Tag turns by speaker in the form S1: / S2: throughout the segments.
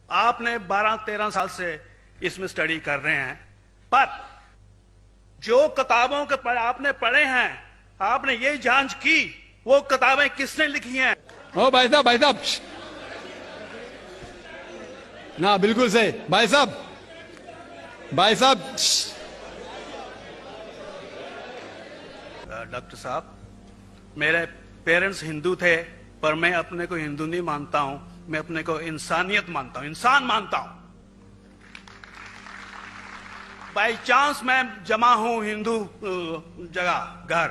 S1: آپ نے 12-13 سال سے اس میں سٹڈی کر رہے ہیں، پر جو کتابوں کے آپ نے پڑھے ہیں، آپ نے یہ جانچ کی وہ کتابیں کس نے لکھی ہیں؟
S2: او بھائی صاحب نا بالکل صحیح بھائی صاحب
S1: ڈاکٹر صاحب، میرے پیرنٹس ہندو تھے، پر میں اپنے کو ہندو نہیں مانتا ہوں، میں اپنے کو انسانیت مانتا ہوں، انسان مانتا ہوں۔ بائی چانس میں جمع ہوں ہندو جگہ گھر،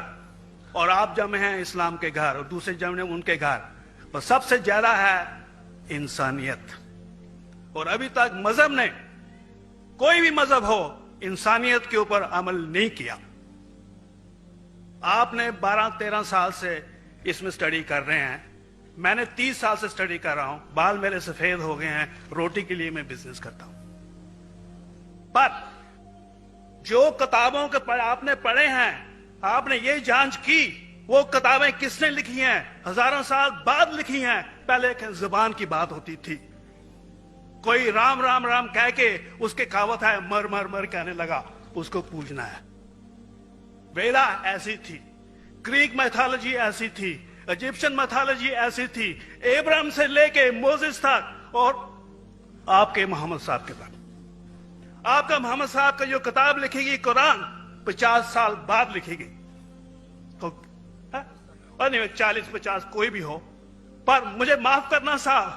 S1: اور آپ جمع ہیں اسلام کے گھر، اور دوسرے جمع ہیں ان کے گھر، پر سب سے زیادہ ہے انسانیت۔ اور ابھی تک مذہب نے، کوئی بھی مذہب ہو، انسانیت کے اوپر عمل نہیں کیا۔ آپ نے 12-13 سال سے اس میں سٹڈی کر رہے ہیں، میں نے 30 سال سے سٹڈی کر رہا ہوں، بال میرے سفید ہو گئے ہیں، روٹی کے لیے میں بزنس کرتا ہوں۔ پر جو کتابوں کے آپ نے پڑھے ہیں، آپ نے یہ جانچ کی وہ کتابیں کس نے لکھی ہیں؟ ہزاروں سال بعد لکھی ہیں۔ پہلے ایک زبان کی بات ہوتی تھی، کوئی رام رام رام کہہ کے اس کے کہاوت ہے مر مر مر کہنے لگا، اس کو پوجنا ہے۔ ویدا ایسی تھی، گریک میتھالوجی ایسی تھی، ایجپشن میتھالوجی ایسی تھی، ابراہیم سے لے کے موزس تک، اور آپ کے محمد صاحب کے بعد آپ کا محمد صاحب کا جو کتاب لکھے گی قرآن 50 سال بعد لکھے گی، اور نہیں 40-50 کوئی بھی ہو۔ پر مجھے معاف کرنا صاحب،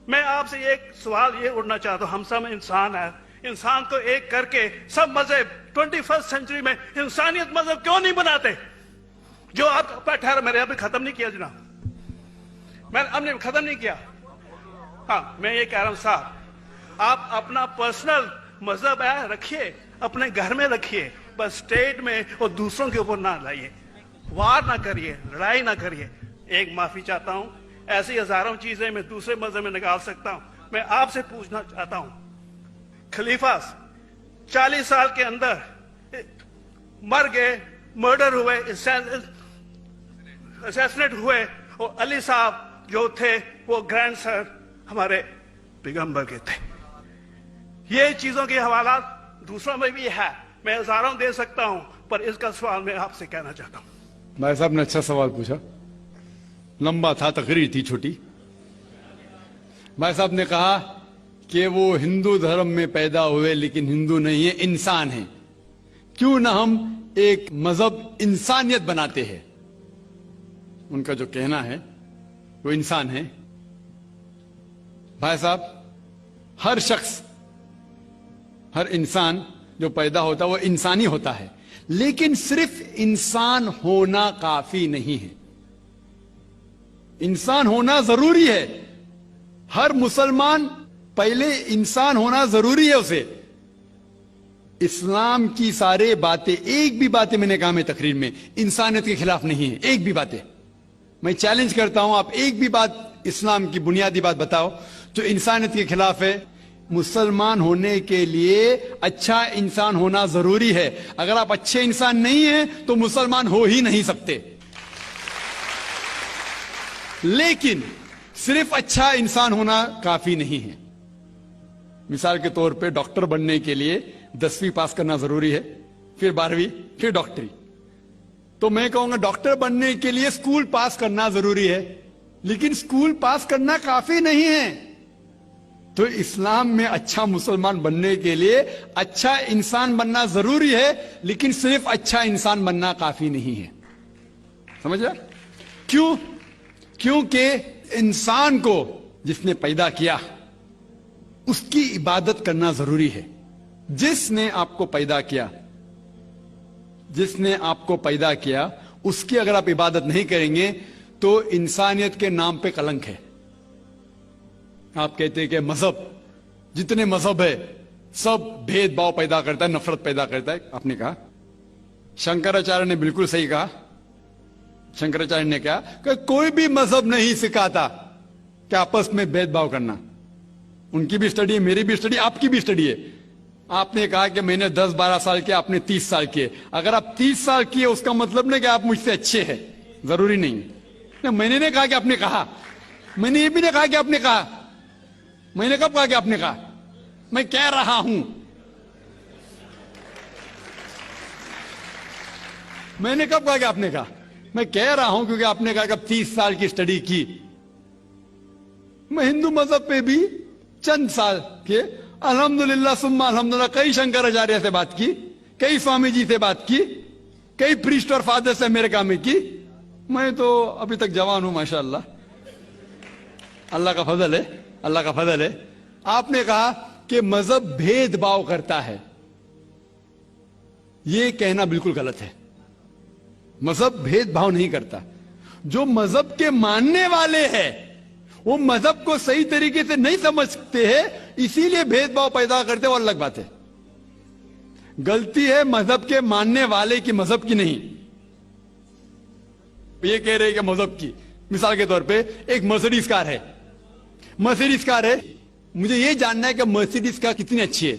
S1: میں آپ سے ایک سوال یہ اڑنا چاہتا ہوں، ہم سب انسان ہیں، انسان کو ایک کر کے سب مذہب 21 سینچری میں انسانیت مذہب کیوں نہیں بناتے؟ جو آپ ٹھہرا، میں نے ابھی ختم نہیں کیا جناب، میں ہم نے ختم نہیں کیا۔ ہاں میں یہ کہہ رہا ہوں صاحب، آپ اپنا پرسنل مذہب ہے رکھیے، اپنے گھر میں رکھیے، بس اسٹیٹ میں اور دوسروں کے اوپر نہ لائیے، وار نہ کریے، لڑائی نہ کریے۔ ایک معافی چاہتا ہوں، ایسی ہزاروں چیزیں میں دوسرے مذہب میں نکال سکتا ہوں۔ میں آپ سے پوچھنا چاہتا ہوں، خلیفہ 40 سال کے اندر مر گئے، مرڈر ہوئے، اسیسنیٹ ہوئے، اور علی صاحب جو تھے وہ گرینڈ سر ہمارے پیغمبر کے تھے۔ یہ چیزوں کے حوالات دوسروں میں بھی ہے، میں ہزاروں دے سکتا ہوں، پر اس کا سوال میں آپ سے کہنا چاہتا ہوں۔
S2: بھائی صاحب نے اچھا سوال پوچھا، لمبا تھا، تقریر تھی چھوٹی۔ بھائی صاحب نے کہا کہ وہ ہندو دھرم میں پیدا ہوئے لیکن ہندو نہیں ہے، انسان ہیں، کیوں نہ ہم ایک مذہب انسانیت بناتے ہیں؟ ان کا جو کہنا ہے وہ انسان ہے۔ بھائی صاحب، ہر شخص، ہر انسان جو پیدا ہوتا ہے وہ انسانی ہوتا ہے، لیکن صرف انسان ہونا کافی نہیں ہے، انسان ہونا ضروری ہے۔ ہر مسلمان پہلے انسان ہونا ضروری ہے اسے۔ اسلام کی سارے باتیں، ایک بھی باتیں میں نے کہا میں تقریر میں انسانیت کے خلاف نہیں ہے، ایک بھی باتیں۔ میں چیلنج کرتا ہوں، آپ ایک بھی بات اسلام کی بنیادی بات بتاؤ جو انسانیت کے خلاف ہے۔ مسلمان ہونے کے لیے اچھا انسان ہونا ضروری ہے، اگر آپ اچھے انسان نہیں ہیں تو مسلمان ہو ہی نہیں سکتے۔ لیکن صرف اچھا انسان ہونا کافی نہیں ہے۔ مثال کے طور پہ ڈاکٹر بننے کے لیے 10ویں پاس کرنا ضروری ہے، پھر 12ویں، پھر ڈاکٹری۔ تو میں کہوں گا ڈاکٹر بننے کے لیے اسکول پاس کرنا ضروری ہے، لیکن اسکول پاس کرنا کافی نہیں ہے۔ تو اسلام میں اچھا مسلمان بننے کے لیے اچھا انسان بننا ضروری ہے، لیکن صرف اچھا انسان بننا کافی نہیں ہے۔ سمجھ رہے؟ کیوں؟ کیونکہ انسان کو جس نے پیدا کیا اس کی عبادت کرنا ضروری ہے۔ جس نے آپ کو پیدا کیا، جس نے آپ کو پیدا کیا، اس کی اگر آپ عبادت نہیں کریں گے تو انسانیت کے نام پہ کلنک ہے۔ آپ کہتے ہیں کہ مذہب، جتنے مذہب ہے سب بھید بھاؤ پیدا کرتا ہے، نفرت پیدا کرتا ہے۔ آپ نے کہا، شنکراچاریہ نے بالکل صحیح کہا۔ شنکراچاریہ نے کہا کہ کوئی بھی مذہب نہیں سکھاتا کہ آپس میں بھید بھاؤ کرنا۔ ان کی بھی اسٹڈی ہے، میری بھی اسٹڈی، آپ کی بھی اسٹڈی ہے۔ آپ نے کہا کہ میں نے 10-12 سال کیا، آپ نے 30 سال کیے۔ اگر آپ 30 سال کیے اس کا مطلب نہیں کہ آپ مجھ سے اچھے ہیں، ضروری نہیں۔ میں نے نہیں کہا کہ آپ نے کہا، میں نے یہ بھی نہیں کہا کہ آپ نے کہا، میں نے کب کہا کہ آپ نے کہا؟ میں کہہ رہا ہوں. میں نے کب کہا کہ آپ نے کہا؟ میں کہہ رہا ہوں کیونکہ آپ نے کہا کہ اب 30 سال کی اسٹڈی کی. میں ہندو مذہب پہ بھی چند سال کے الحمدللہ ثم الحمدللہ کئی شنکراچاریہ سے بات کی, کئی سوامی جی سے بات کی, کئی پریسٹ اور فادر سے امریکہ میں کی. میں تو ابھی تک جوان ہوں ماشاءاللہ, اللہ کا فضل ہے, اللہ کا فضل ہے. آپ نے کہا کہ مذہب بھید بھاؤ کرتا ہے. یہ کہنا بالکل غلط ہے. مذہب بھید بھاؤ نہیں کرتا. جو مذہب کے ماننے والے ہیں وہ مذہب کو صحیح طریقے سے نہیں سمجھتے ہیں, اسی لیے بھید بھاؤ پیدا کرتے, وہ الگ بات ہے. غلطی ہے مذہب کے ماننے والے کی, مذہب کی نہیں. یہ کہہ رہے کہ مذہب کی, مثال کے طور پہ ایک مرسیڈیز کار ہے, مرسیڈیز کار ہے, مجھے یہ جاننا ہے کہ مرسیڈیز کار کتنی اچھی ہے.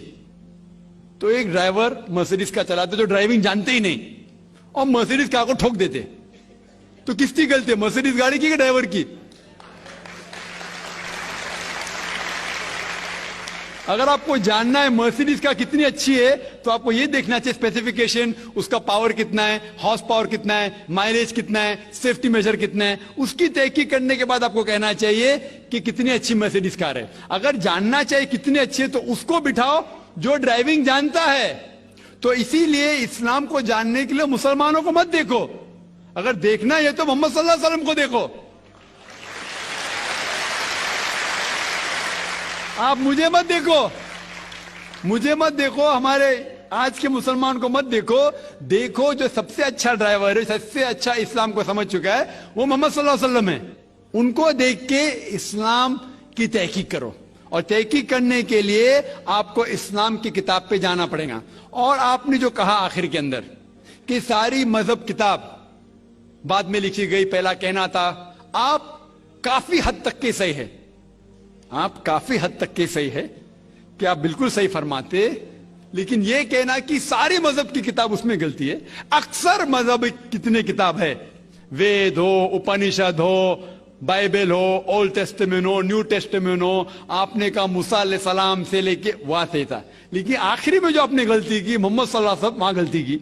S2: تو ایک ڈرائیور مرسیڈیز کار چلاتے جو ڈرائیونگ جانتے ہی نہیں اور مرسیڈیز کار کو ٹھوک دیتے, تو کس کی غلطی ہے, مرسیڈیز گاڑی کی کہ ڈرائیور کی؟ اگر آپ کو جاننا ہے مرسیڈیز کا کتنی اچھی ہے تو آپ کو یہ دیکھنا چاہیے اسپیسیفیکیشن, اس کا پاور کتنا ہے, ہارس پاور کتنا ہے, مائلیج کتنا ہے, سیفٹی میجر کتنا ہے. اس کی تحقیق کرنے کے بعد آپ کو کہنا چاہیے کہ کتنی اچھی مرسیڈیز کار ہے. اگر جاننا چاہیے کتنی اچھی ہے تو اس کو بٹھاؤ جو ڈرائیونگ جانتا ہے. تو اسی لیے اسلام کو جاننے کے لیے مسلمانوں کو مت دیکھو, اگر دیکھنا ہے تو محمد صلی اللہ علیہ وسلم کو دیکھو. آپ مجھے مت دیکھو, مجھے مت دیکھو, ہمارے آج کے مسلمان کو مت دیکھو. دیکھو جو سب سے اچھا ڈرائیور ہے, سب سے اچھا اسلام کو سمجھ چکا ہے, وہ محمد صلی اللہ علیہ وسلم ہے. ان کو دیکھ کے اسلام کی تحقیق کرو, اور تحقیق کرنے کے لیے آپ کو اسلام کی کتاب پہ جانا پڑے گا. اور آپ نے جو کہا آخر کے اندر کہ ساری مذہب کتاب بعد میں لکھی گئی, پہلا کہنا تھا, آپ کافی حد تک کے صحیح ہے, آپ کافی حد تک کے صحیح ہے کہ آپ بالکل صحیح فرماتے, لیکن یہ کہنا کہ ساری مذہب کی کتاب اس میں غلطی ہے. اکثر مذہب کتنے کتاب ہے, وید ہو, اپنشد ہو, بائبل ہو, اولڈ ٹیسٹمنٹ ہو, نیو ٹیسٹمنٹ ہو, آپ نے کہا موسیٰ علیہ السلام سے لے کے وہاں سے تھا, لیکن آخری میں جو آپ نے غلطی کی محمد صلی اللہ علیہ وسلم, وہاں غلطی کی.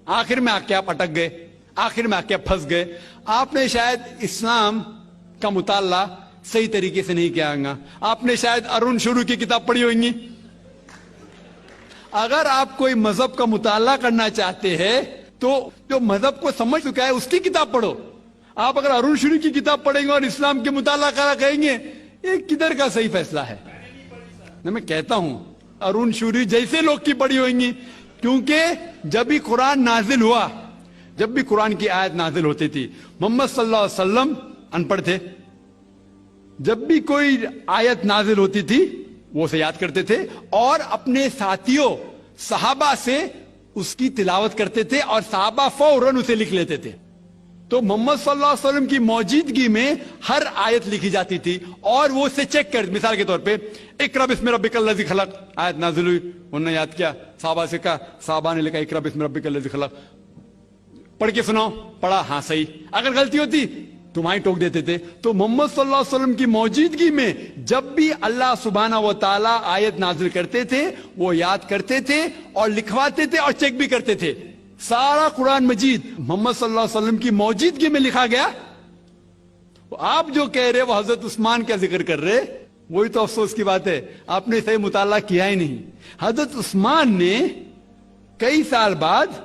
S2: آخر میں آ کے آپ اٹک گئے, آخر میں آ کے آپ پھنس گئے. آپ نے شاید اسلام کا مطالعہ صحیح طریقے سے نہیں کیا گا. آپ نے شاید ارون شروع کی کتاب پڑھی ہوگی. اگر آپ کوئی مذہب کا مطالعہ کرنا چاہتے ہیں تو جو مذہب کو سمجھ چکا ہے اس کی کتاب پڑھو. آپ اگر ارون شروع کی کتاب پڑھیں گے اور اسلام کے مطالعہ کرا کہیں گے, یہ کدھر کا صحیح فیصلہ ہے؟ میں کہتا ہوں ارون شوری جیسے لوگ کی پڑھی ہوئیں گی, کیونکہ جب بھی قرآن نازل ہوا, جب بھی قرآن کی آیت نازل ہوتی تھی, محمد صلی اللہ علیہ وسلم ان پڑھ تھے. جب بھی کوئی آیت نازل ہوتی تھی وہ اسے یاد کرتے تھے اور اپنے ساتھیوں صحابہ سے اس کی تلاوت کرتے تھے, اور صحابہ فوراً اسے لکھ لیتے تھے. تو محمد صلی اللہ علیہ وسلم کی موجودگی میں ہر آیت لکھی جاتی تھی اور وہ اسے چیک کر, مثال کے طور پہ اقرا بسم ربک الذی خلق آیت نازل ہوئی, انہوں نے یاد کیا, صحابہ سے کہا, صحابہ نے لکھا اقرا بسم ربک الذی خلق, پڑھ کے سناؤ, پڑھا, ہاں صحیح. اگر غلطی ہوتی تمہاری ٹوک دیتے تھے. تو محمد صلی اللہ علیہ وسلم کی موجودگی میں جب بھی اللہ سبحانہ و تعالی آیت نازل کرتے تھے وہ یاد کرتے تھے اور لکھواتے تھے اور چیک بھی کرتے تھے. سارا قرآن مجید محمد صلی اللہ علیہ وسلم کی موجودگی میں لکھا گیا. آپ جو کہہ رہے وہ حضرت عثمان کا ذکر کر رہے, وہی تو افسوس کی بات ہے, آپ نے صحیح مطالعہ کیا ہی نہیں. حضرت عثمان نے کئی سال بعد,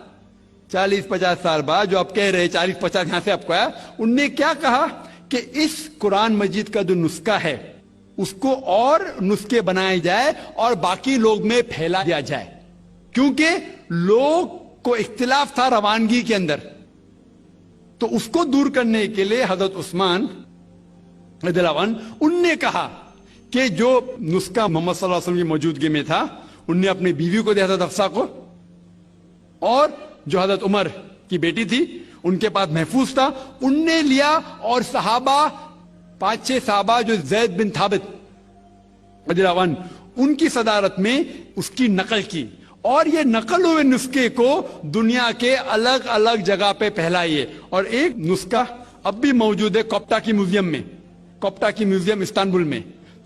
S2: 40-50 سال بعد, جو آپ کہہ رہے 40-50 یہاں سے آپ کو آیا, ان نے کیا کہا کہ اس قرآن مجید کا جو نسخہ ہے اس کو اور نسخے بنائے جائے اور باقی لوگ میں پھیلا دیا جائے, کیونکہ لوگ کو اختلاف تھا روانگی کے اندر. تو اس کو دور کرنے کے لیے حضرت عثمان رضی اللہ عنہ ان نے کہا کہ جو نسخہ محمد صلی اللہ علیہ وسلم کی موجودگی میں تھا ان نے اپنی بیوی کو دیا حضرت حفصہ کو, اور جو حضرت عمر کی بیٹی تھی ان کے پاس محفوظ تھا, ان نے لیا, اور صحابہ 5-6 صحابہ جو زید بن ثابت رضی اللہ عنہ ان کی صدارت میں اس کی نقل کی, اور یہ نقل ہوئے نسخے کو دنیا کے الگ الگ جگہ پہ پھیلائیے. اور ایک نسخہ اب بھی موجود ہے کوپٹا کی میوزیم میں, کوپٹا کی میوزیم استنبول میں.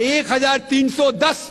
S2: 1310।